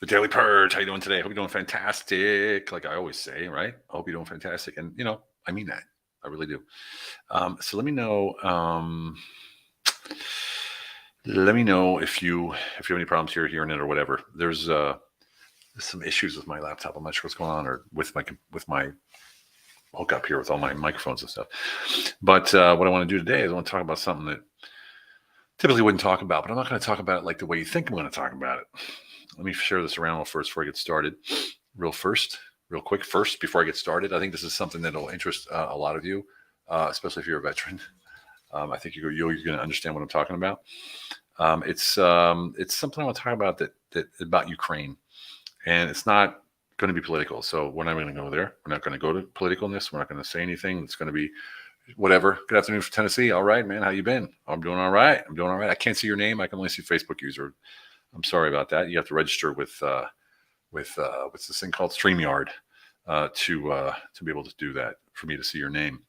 The Daily Purge. How you doing today? Hope you're doing fantastic. Like I always say, right? I hope you're doing fantastic. And, I mean that. I really do. So let me know. Let me know if you have any problems hearing it or whatever. There's some issues with my laptop. I'm not sure what's going on, or with my hookup here with all my microphones and stuff. But what I want to do today is I want to talk about something that typically wouldn't talk about, but I'm not going to talk about it like the way you think I'm going to talk about it. Let me share this around first before I get started. Real quick first before I get started. I think this is something that will interest a lot of you, especially if you're a veteran. I think you're going to understand what I'm talking about. It's something I want to talk about that about Ukraine, and it's not going to be political. So we're not going to go there. We're not going to go to politicalness. We're not going to say anything. It's going to be whatever. Good afternoon from Tennessee. All right, man. How you been? I'm doing all right. I can't see your name. I can only see Facebook user. I'm sorry about that. You have to register with what's this thing called StreamYard to be able to do that, for me to see your name.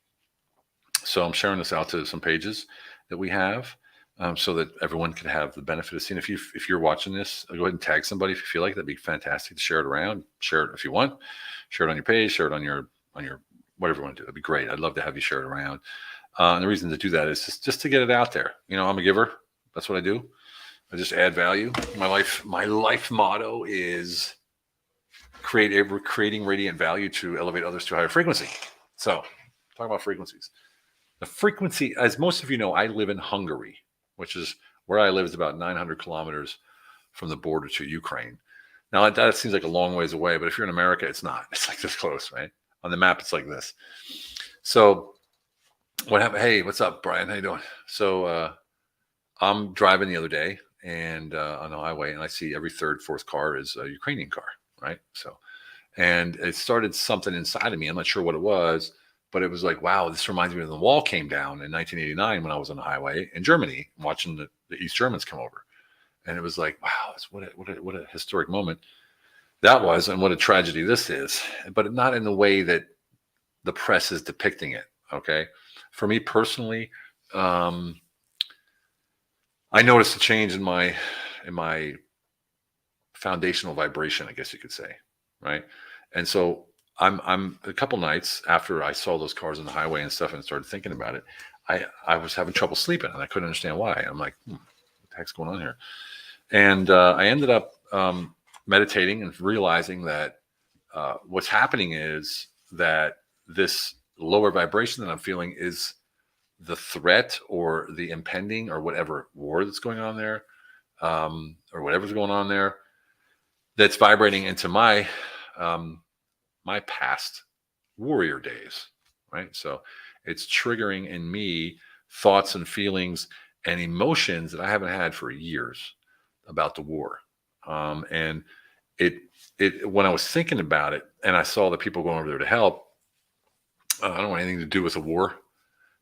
So I'm sharing this out to some pages that we have, so that everyone can have the benefit of seeing. If you're watching this, go ahead and tag somebody if you feel like that'd be fantastic to share it around. Share it if you want. Share it on your page. Share it on your whatever you want to do. That'd be great. I'd love to have you share it around. And the reason to do that is just to get it out there. I'm a giver. That's what I do. I just add value. My life motto is creating radiant value to elevate others to a higher frequency. So, talk about frequencies. The frequency, as most of you know, I live in Hungary, which is where I live, is about 900 kilometers from the border to Ukraine. Now, that seems like a long ways away, but if you're in America, it's not. It's like this close, right? On the map, it's like this. So, what happened? Hey, what's up, Brian? How you doing? So, I'm driving the other day, and on the highway, and I see every third, fourth car is a Ukrainian car, right? So, and it started something inside of me. I'm not sure what it was, but it was like, wow, this reminds me of the wall came down in 1989 when I was on the highway in Germany, watching the East Germans come over. And it was like, wow, what a historic moment that was, and what a tragedy this is. But not in the way that the press is depicting it, okay? For me personally, I noticed a change in my foundational vibration, I guess you could say, right? And so I'm a couple nights after I saw those cars on the highway and stuff and started thinking about it, I was having trouble sleeping, and I couldn't understand why. I'm like, what the heck's going on here? And I ended up meditating and realizing that what's happening is that this lower vibration that I'm feeling is the threat or the impending or whatever war that's going on there, or whatever's going on there, that's vibrating into my my past warrior days, right? So it's triggering in me thoughts and feelings and emotions that I haven't had for years about the war. And it when I was thinking about it and I saw the people going over there to help, I don't want anything to do with the war.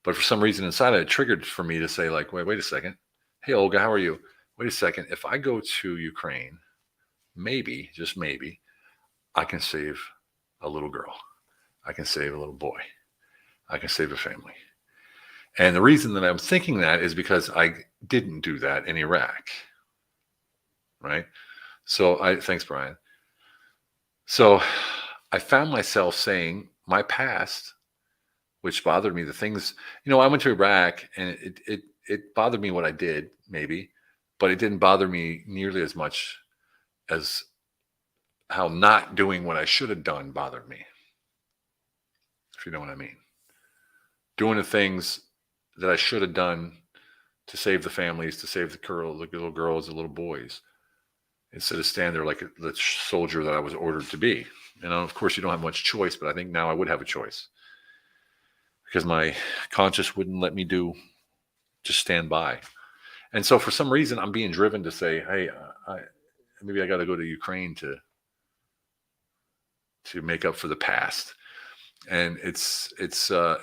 But for some reason inside it triggered for me to say, like, wait a second. Hey, Olga, how are you? Wait a second. If I go to Ukraine, maybe, just maybe, I can save a little girl. I can save a little boy. I can save a family. And the reason that I'm thinking that is because I didn't do that in Iraq, right? So thanks, Brian. So I found myself saying my past, which bothered me, the things, I went to Iraq, and it bothered me what I did, maybe, but it didn't bother me nearly as much as how not doing what I should have done bothered me, if you know what I mean. Doing the things that I should have done to save the families, to save the little girls, the little boys, instead of stand there like the soldier that I was ordered to be. Of course, you don't have much choice, but I think now I would have a choice, because my conscience wouldn't let me just stand by. And so for some reason, I'm being driven to say, hey, maybe I got to go to Ukraine to make up for the past. And it's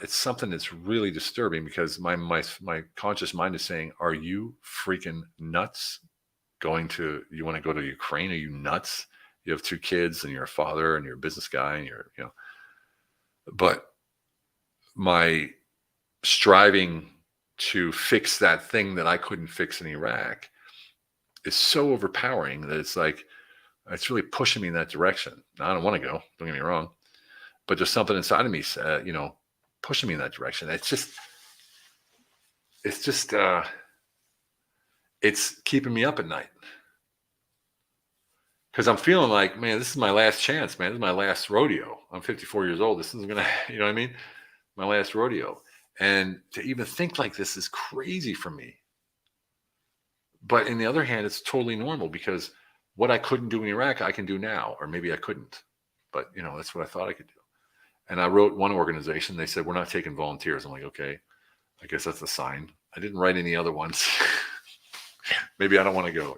something that's really disturbing, because my conscious mind is saying, are you freaking nuts? You want to go to Ukraine? Are you nuts? You have 2 kids, and you're a father, and you're a business guy, and but my striving to fix that thing that I couldn't fix in Iraq is so overpowering that it's like, It's really pushing me in that direction. Now, I don't want to go, don't get me wrong, but there's something inside of me, pushing me in that direction. It's just, it's keeping me up at night because I'm feeling like, man, this is my last chance, man. This is my last rodeo. I'm 54 years old. This isn't going to, you know what I mean? My last rodeo. And to even think like this is crazy for me. But on the other hand, it's totally normal because what I couldn't do in Iraq, I can do now, or maybe I couldn't. But, that's what I thought I could do. And I wrote one organization. They said, we're not taking volunteers. I'm like, okay, I guess that's a sign. I didn't write any other ones. Maybe I don't want to go,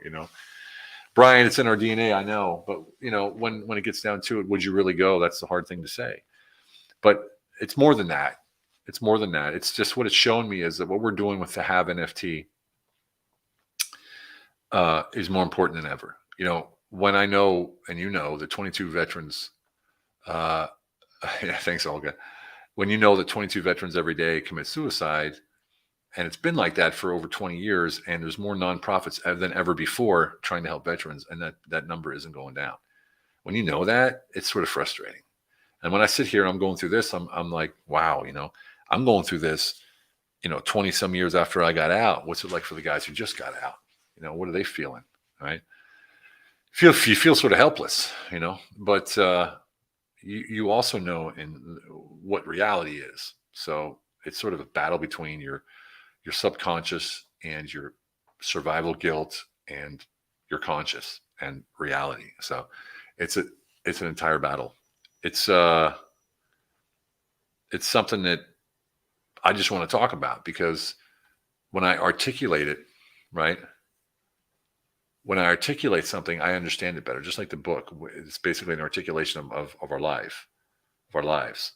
Brian, it's in our DNA, I know. But, when it gets down to it, would you really go? That's the hard thing to say. But it's more than that. It's more than that. It's just what it's shown me is that what we're doing with the Have NFT is more important than ever. When I know, and the 22 veterans, yeah, thanks, Olga. When you know that 22 veterans every day commit suicide, and it's been like that for over 20 years, and there's more nonprofits than ever before trying to help veterans, and that number isn't going down. When you know that, it's sort of frustrating. And when I sit here and I'm going through this, I'm like, wow, I'm going through this, 20 some years after I got out. What's it like for the guys who just got out? What are they feeling? Right? You feel sort of helpless, but you also know in what reality is. So it's sort of a battle between your subconscious and your survival guilt and your conscious and reality. So it's an entire battle. It's something that I just want to talk about because when I articulate it, right? When I articulate something, I understand it better. Just like the book, it's basically an articulation of our life, of our lives.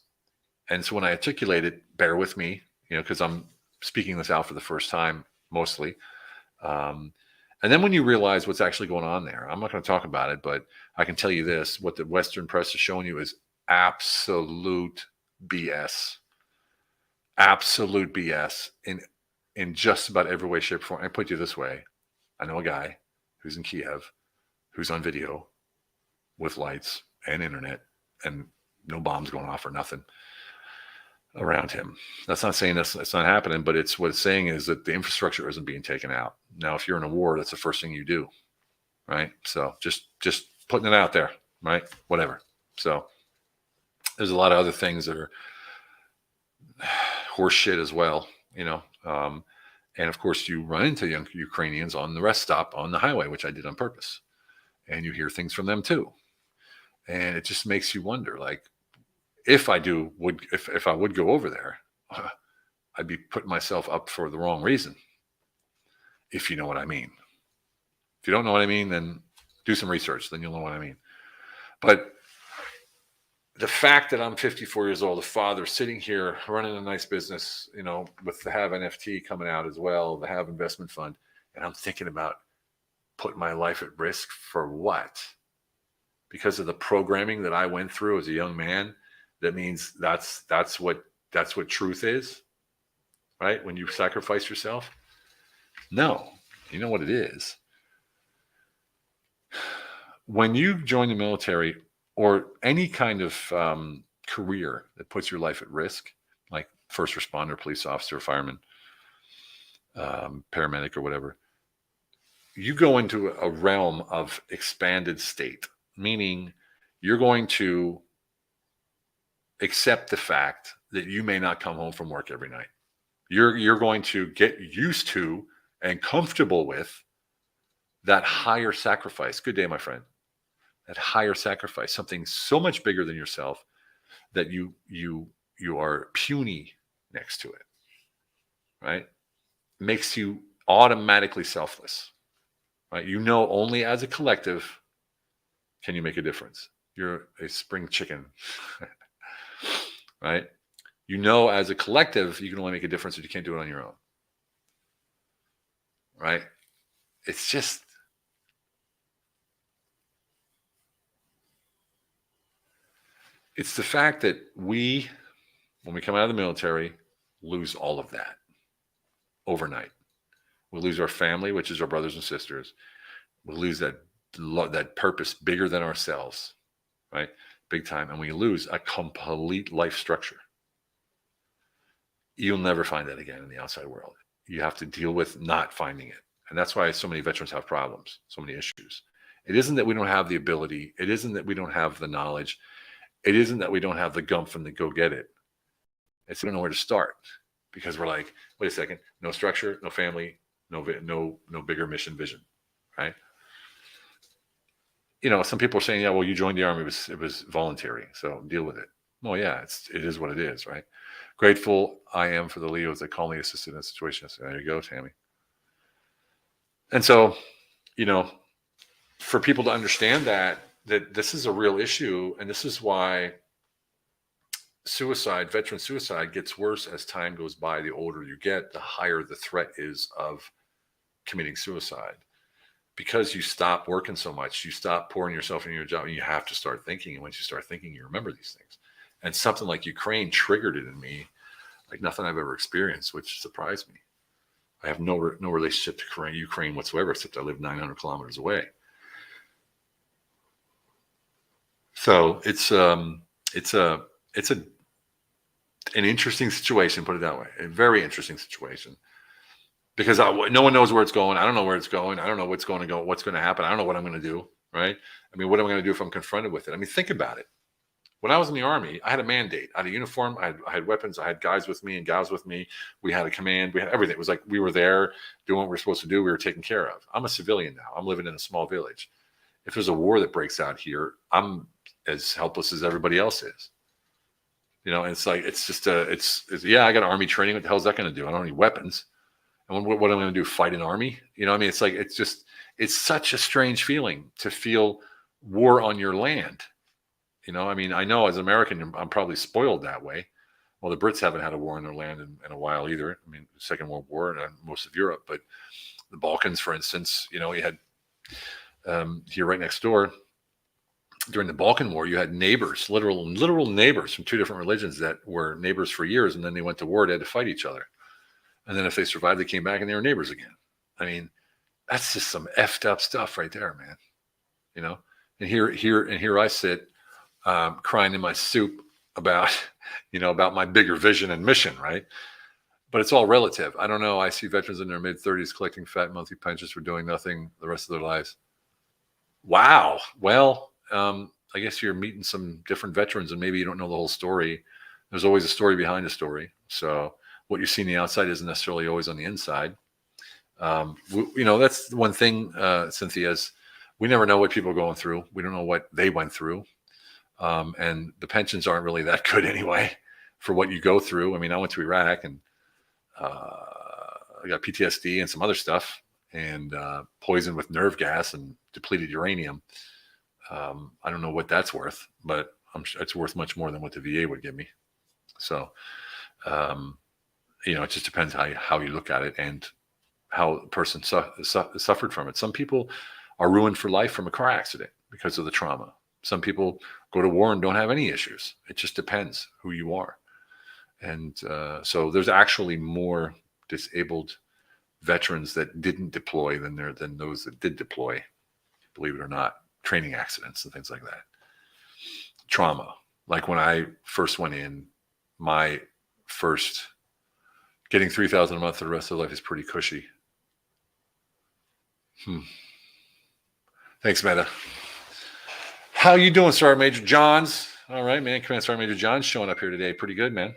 And so when I articulate it, bear with me, because I'm speaking this out for the first time, mostly. And then when you realize what's actually going on there, I'm not going to talk about it, but I can tell you this: what the Western press is showing you is absolute BS. Absolute BS in just about every way, shape, or form. I put you this way: I know a guy who's in Kiev, who's on video with lights and internet and no bombs going off or nothing around him. That's not saying that's not happening, but what it's saying is that the infrastructure isn't being taken out. Now, if you're in a war, that's the first thing you do, right? So just putting it out there, right? Whatever. So there's a lot of other things that are horse shit as well, and of course, you run into young Ukrainians on the rest stop on the highway, which I did on purpose. And you hear things from them too. And it just makes you wonder, like, if I would go over there, I'd be putting myself up for the wrong reason. If you know what I mean. If you don't know what I mean, then do some research, then you'll know what I mean. But the fact that I'm 54 years old, a father sitting here running a nice business, with the Have NFT coming out as well, the Have investment fund, and I'm thinking about putting my life at risk for what? Because of the programming that I went through as a young man. That means that's what truth is, right? When you sacrifice yourself. No, you know what it is. When you join the military, or any kind of career that puts your life at risk, like first responder, police officer, fireman, paramedic, or whatever, you go into a realm of expanded state, meaning you're going to accept the fact that you may not come home from work every night. You're going to get used to and comfortable with that higher sacrifice. Good day, my friend. That higher sacrifice, something so much bigger than yourself that you are puny next to it, right? Makes you automatically selfless, right? Only as a collective can you make a difference. You're a spring chicken, right? As a collective, you can only make a difference if you can't do it on your own, right? It's just, it's the fact that when we come out of the military, lose all of that overnight. We lose our family, which is our brothers and sisters. We lose that that purpose bigger than ourselves, right? Big time. And we lose a complete life structure. You'll never find that again in the outside world. You have to deal with not finding it. And that's why so many veterans have problems, so many issues. It isn't that we don't have the ability. It isn't that we don't have the knowledge. It isn't that we don't have the gumph and the go get it. It's we don't know where to start because we're like, wait a second, no structure, no family, no bigger mission vision, right? You know, some people are saying, yeah, well, you joined the army, it was voluntary, so deal with it. Well, yeah, it is what it is, right? Grateful I am for the Leos that calmly assisted in situations. So there you go, Tammy. And so, you know, for people to understand that this is a real issue, and this is why suicide, veteran suicide, gets worse as time goes by. The older you get, the higher the threat is of committing suicide, because you stop working so much, you stop pouring yourself into your job, and you have to start thinking. And once you start thinking, you remember these things. And something like Ukraine triggered it in me like nothing I've ever experienced, which surprised me. I have no relationship to Ukraine whatsoever, except I live 900 kilometers away. So it's an interesting situation, put it that way, a very interesting situation, because no one knows where it's going. I don't know where it's going. I don't know what's going to happen. I don't know what I'm going to do, right? I mean, what am I going to do if I'm confronted with it? I mean, think about it. When I was in the Army, I had a mandate. I had a uniform. I had weapons. I had guys with me and gals with me. We had a command. We had everything. It was like we were there doing what we were supposed to do. We were taken care of. I'm a civilian now. I'm living in a small village. If there's a war that breaks out here, I'm as helpless as everybody else is. You know, and it's like, it's just yeah, I got Army training. What the hell is that going to do? I don't need weapons. And what am I going to do? Fight an army? You know, I mean, it's like, it's such a strange feeling to feel war on your land. You know, I mean, I know as an American, I'm probably spoiled that way. Well, the Brits haven't had a war on their land in a while either. I mean, the Second World War and most of Europe, but the Balkans, for instance, you know, you had here right next door during the Balkan War, you had neighbors, literal neighbors from two different religions that were neighbors for years, and then they went to war. They had to fight each other, and then if they survived, they came back and they were neighbors again. I mean, that's just some effed up stuff right there, man. You know, and here I sit. Crying in my soup about, you know, about my bigger vision and mission, right? But it's all relative. I don't know. I see veterans in their mid-30s collecting fat monthly pensions for doing nothing the rest of their lives. Wow. Well, I guess you're meeting some different veterans, and maybe you don't know the whole story. There's always a story behind a story. So what you see on the outside isn't necessarily always on the inside. You know, that's one thing, Cynthia, is we never know what people are going through. We don't know what they went through. And the pensions aren't really that good anyway for what you go through. I mean, I went to Iraq and I got PTSD and some other stuff, and poisoned with nerve gas and depleted uranium. I don't know what that's worth, but it's worth much more than what the VA would give me. So, you know, it just depends how you look at it and how the person suffered from it. Some people are ruined for life from a car accident because of the trauma. Some people go to war and don't have any issues. It just depends who you are. And so there's actually more disabled veterans that didn't deploy than those that did deploy, believe it or not. Training accidents and things like that. Trauma. Like when I first went in, my first getting $3,000 a month for the rest of life is pretty cushy. Thanks, Meta. How you doing, Sergeant Major Johns? All right, man. Command Sergeant Major Johns showing up here today. Pretty good, man.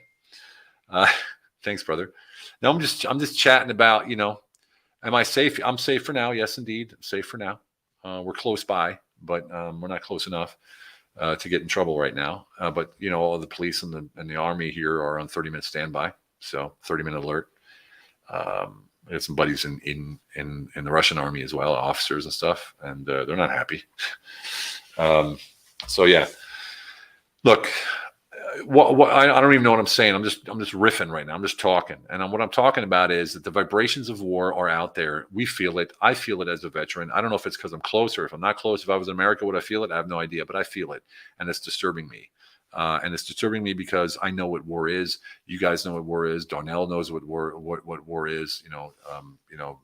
Thanks, brother. Now I'm just chatting about, you know, am I safe? I'm safe for now. Yes, indeed. I'm safe for now. We're close by, but we're not close enough to get in trouble right now. But you know, all of the police and the Army here are on 30-minute standby, so 30-minute alert. I had some buddies in the Russian Army as well, officers and stuff, and they're not happy. So yeah, look, I don't even know what I'm saying. I'm just riffing right now. I'm just talking. And what I'm talking about is that the vibrations of war are out there. We feel it. I feel it as a veteran. I don't know if it's because I'm close or if I'm not close. If I was in America, would I feel it? I have no idea, but I feel it. And it's disturbing me. And it's disturbing me because I know what war is. You guys know what war is. Darnell knows what war is. You know,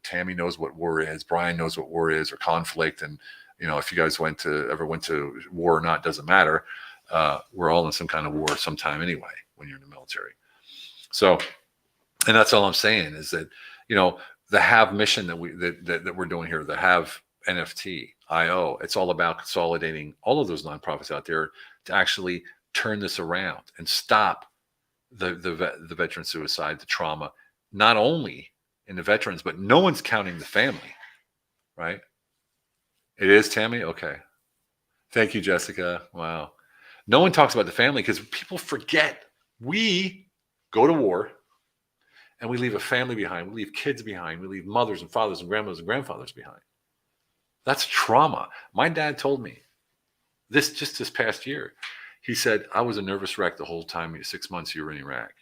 Tammy knows what war is. Brian knows what war is, or conflict. And, if you guys ever went to war or not, doesn't matter. We're all in some kind of war sometime anyway, when you're in the military. So, and that's all I'm saying is that, the have mission that we're doing here, the have NFT, IO, it's all about consolidating all of those nonprofits out there to actually turn this around and stop the veteran suicide, the trauma, not only in the veterans, but no one's counting the family, right? It is, Tammy? Okay. Thank you, Jessica. Wow. No one talks about the family because people forget we go to war and we leave a family behind. We leave kids behind. We leave mothers and fathers and grandmothers and grandfathers behind. That's trauma. My dad told me this past year. He said, I was a nervous wreck the whole time, 6 months you were in Iraq.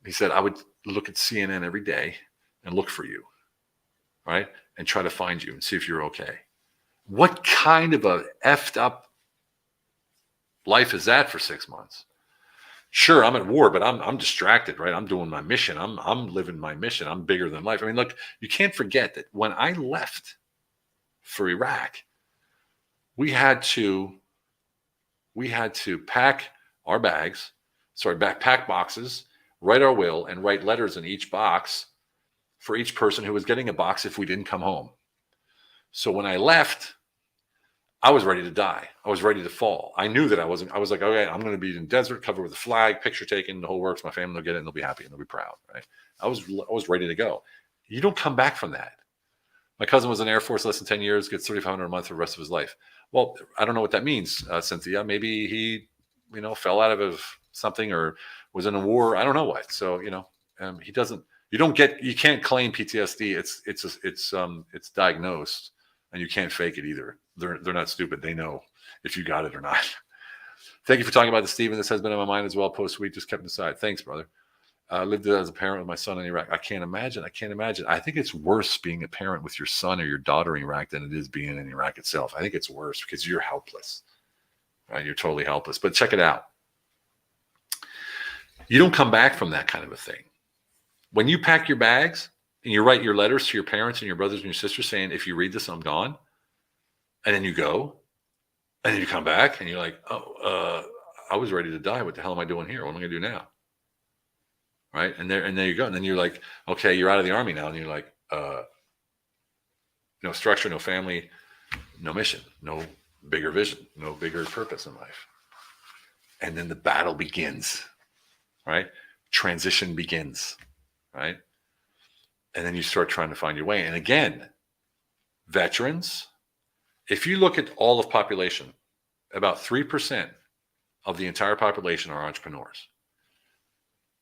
He said, I would look at CNN every day and look for you, right? And try to find you and see if you're okay. What kind of a effed up life is that for 6 months? Sure, I'm at war, but I'm distracted, right? I'm doing my mission. I'm living my mission. I'm bigger than life. I mean, look, you can't forget that when I left for Iraq, we had to pack our bags, pack boxes, write our will, and write letters in each box for each person who was getting a box if we didn't come home. So when I left, I was ready to die. I was ready to fall. I knew that I was like, okay, I'm going to be in the desert, covered with a flag, picture taken, the whole works. My family will get it and they'll be happy and they'll be proud, right? I was ready to go. You don't come back from that. My cousin was in the Air Force less than 10 years, gets $3,500 a month for the rest of his life. Well, I don't know what that means, Cynthia. Maybe he, fell out of something or was in a war. I don't know what. So, he doesn't. You can't claim PTSD. It's diagnosed, and you can't fake it either. They're not stupid. They know if you got it or not. Thank you for talking about this, Stephen. This has been on my mind as well. Post-week, just kept it aside. Thanks, brother. Lived as a parent with my son in Iraq. I can't imagine. I think it's worse being a parent with your son or your daughter in Iraq than it is being in Iraq itself. I think it's worse because you're helpless, right? You're totally helpless. But check it out. You don't come back from that kind of a thing. When you pack your bags and you write your letters to your parents and your brothers and your sisters saying, if you read this, I'm gone. And then you go and then you come back and you're like, I was ready to die. What the hell am I doing here? What am I going to do now? Right. And there you go. And then you're like, okay, you're out of the Army now. And you're like, no structure, no family, no mission, no bigger vision, no bigger purpose in life. And then the battle begins, right? Transition begins, right? And then you start trying to find your way. And again, veterans, if you look at all of population, about 3% of the entire population are entrepreneurs.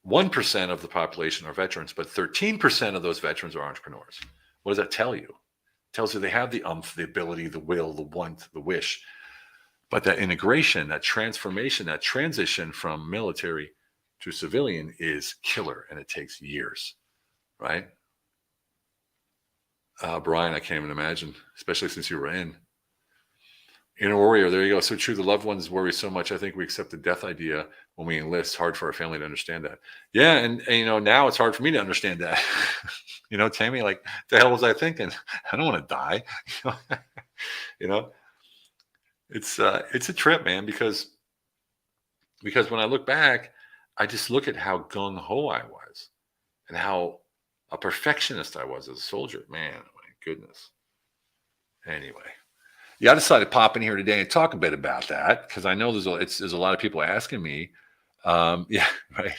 1% of the population are veterans, but 13% of those veterans are entrepreneurs. What does that tell you? It tells you they have the the ability, the will, the want, the wish. But that integration, that transformation, that transition from military to civilian is killer, and it takes years, right? Brian, I can't even imagine, especially since you were in. Inner warrior, there you go. So true. The loved ones worry so much. I think we accept the death idea when we enlist. Hard for our family to understand that. Yeah, and now it's hard for me to understand that. Tammy, like, the hell was I thinking? I don't want to die. It's a trip, man, because when I look back, I just look at how gung ho I was and how a perfectionist I was as a soldier. Man, my goodness. Anyway. Yeah, I decided to pop in here today and talk a bit about that because I know there's a lot of people asking me. Yeah, right.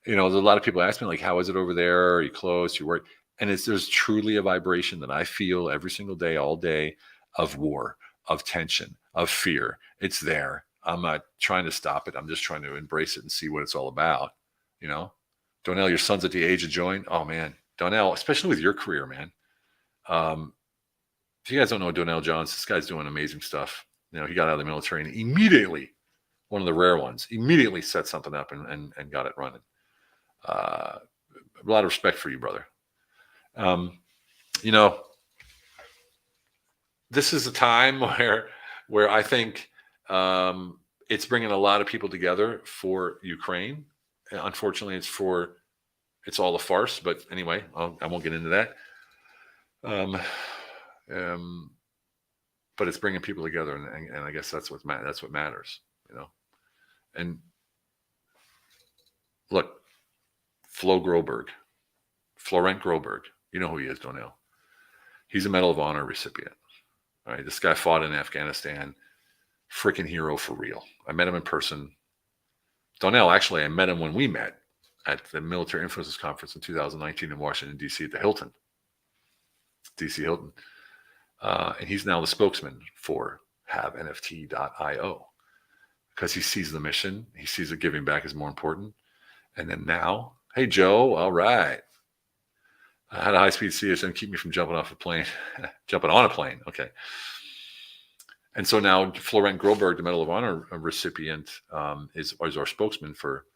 There's a lot of people asking me, like, how is it over there? Are you close? You work? And there's truly a vibration that I feel every single day, all day, of war, of tension, of fear. It's there. I'm not trying to stop it. I'm just trying to embrace it and see what it's all about. Donnell, your son's at the age of join. Oh man, Donnell, especially with your career, man. If you guys don't know Donnell Jones, this guy's doing amazing stuff. He got out of the military and immediately, one of the rare ones, immediately set something up and got it running. A lot of respect for you, brother. This is a time where I think it's bringing a lot of people together for Ukraine. Unfortunately, it's for It's all a farce. But anyway, I won't get into that. But it's bringing people together, and I guess that's what matters, you know. And look, Florent Groberg, you know who he is, Donnell. He's a Medal of Honor recipient. All right, this guy fought in Afghanistan, freaking hero for real. I met him in person. Donnell, actually, I met him when we met at the Military Influencers Conference in 2019 in Washington, D.C. at the Hilton, D.C. Hilton. And he's now the spokesman for HaveNFT.io because he sees the mission. He sees that giving back is more important. And then now, hey, Joe, all right. I had a high-speed CSM keep me from jumping off a plane, jumping on a plane. Okay. And so now Florent Groberg, the Medal of Honor recipient, is our spokesman for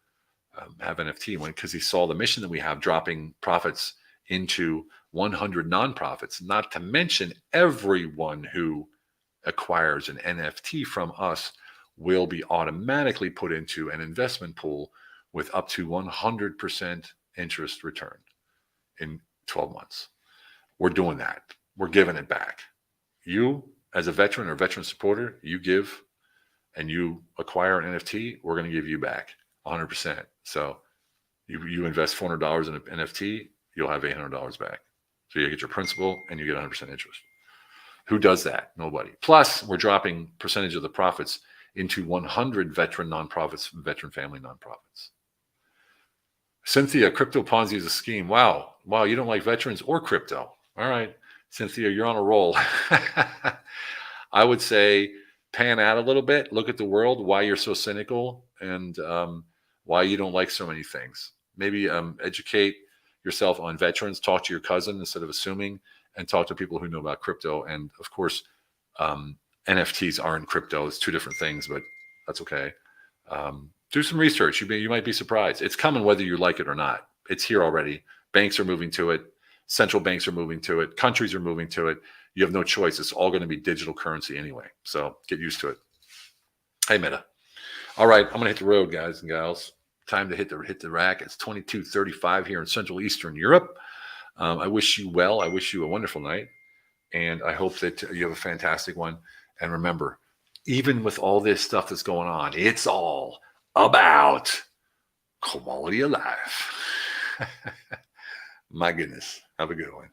Have NFT because he saw the mission that we have dropping profits into 100 nonprofits, not to mention everyone who acquires an NFT from us will be automatically put into an investment pool with up to 100% interest return in 12 months. We're doing that. We're giving it back. You, as a veteran or veteran supporter, you give and you acquire an NFT, we're going to give you back 100%. So you invest $400 in an NFT, you'll have $800 back. So you get your principal and you get 100% interest. Who does that? Nobody. Plus, we're dropping percentage of the profits into 100 veteran nonprofits, veteran family nonprofits. Cynthia, crypto Ponzi is a scheme. Wow, you don't like veterans or crypto. All right, Cynthia, you're on a roll. I would say pan out a little bit, look at the world, why you're so cynical, and why you don't like so many things. Maybe educate yourself on veterans, talk to your cousin instead of assuming, and talk to people who know about crypto. And of course, NFTs aren't crypto. It's two different things, but that's okay. Do some research. You might be surprised. It's coming whether you like it or not. It's here already. Banks are moving to it. Central banks are moving to it. Countries are moving to it. You have no choice. It's all going to be digital currency anyway. So get used to it. Hey, Meta. All right, I'm going to hit the road, guys and gals. Time to hit the rack. It's 22:35 here in Central Eastern Europe. I wish you well. I wish you a wonderful night. And I hope that you have a fantastic one. And remember, even with all this stuff that's going on, it's all about quality of life. My goodness. Have a good one.